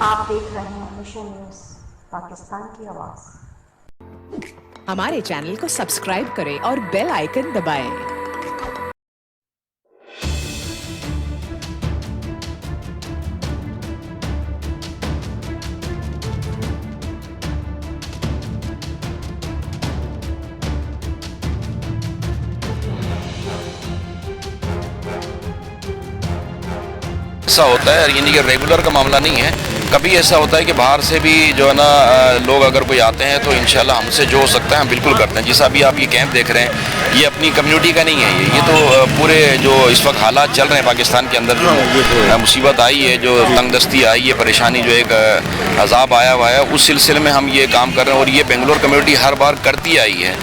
आप देख रहे हैं मिशन न्यूज़ पाकिस्तान की आवाज़। हमारे चैनल को सब्सक्राइब करें और बेल आइकन दबाएं। ऐसा होता है, यानी कि रेगुलर का मामला नहीं है। कभी ऐसा होता है कि बाहर से भी जो है ना लोग अगर कोई आते हैं तो इंशाल्लाह हमसे जो हो सकता है हम बिल्कुल करते हैं। जैसा अभी आप ये कैंप देख रहे हैं, ये अपनी कम्युनिटी का नहीं है, ये तो पूरे जो इस वक्त हालात चल रहे हैं पाकिस्तान के अंदर, जो मुसीबत आई है, जो तंगदस्ती आई है, परेशानी, जो एक अजाब आया हुआ है, उस सिलसिले में हम ये काम कर रहे हैं। और ये बेंगलोर कम्युनिटी हर बार करती आई है।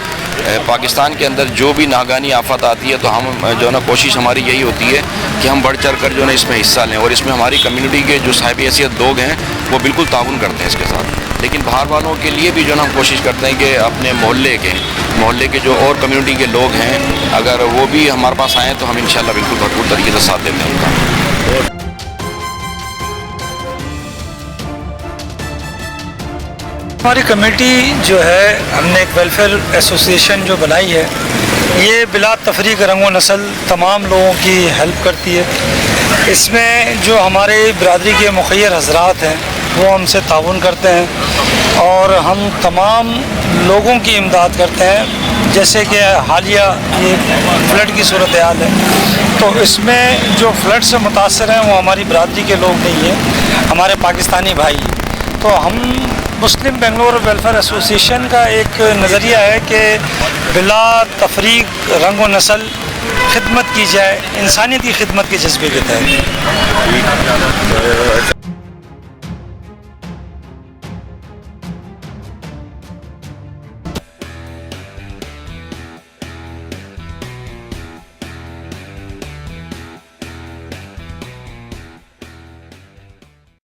पाकिस्तान के अंदर जो भी नागानी आफत आती है तो हम जो है ना कोशिश हमारी यही होती है कि हम बढ़ चढ़ कर जो है ना इसमें हिस्सा लें। और इसमें हमारी कम्युनिटी के जो साहिब हैसियत लोग हैं वो बिल्कुल ताउन करते हैं इसके साथ। लेकिन बाहर वालों के लिए भी जो है ना हम कोशिश करते हैं कि अपने मोहल्ले के जो और कम्युनिटी के लोग हैं अगर वो भी हमारे पास आएँ तो हम इंशाल्लाह बिल्कुल भरपूर तरीके से साथ देते हैं उनका। हमारी कमेटी जो है, हमने एक वेलफेयर एसोसिएशन जो बनाई है, ये बिला तफरीक रंग व नस्ल तमाम लोगों की हेल्प करती है। इसमें जो हमारे बरादरी के मुखय्यर हजरात हैं वो हमसे ताउन करते हैं और हम तमाम लोगों की इमदाद करते हैं। जैसे कि हालिया ये फ्लड की सूरत हाल है, तो इसमें जो फ्लड से मुतासर हैं वो हमारी बरादरी के लोग नहीं हैं, हमारे पाकिस्तानी भाई। तो हम मुस्लिम बेंगलोर वेलफेयर एसोसिएशन का एक नज़रिया है कि बिला तफरीक रंग व नस्ल खिदमत की जाए, इंसानियत की खिदमत के जज्बे के तहत।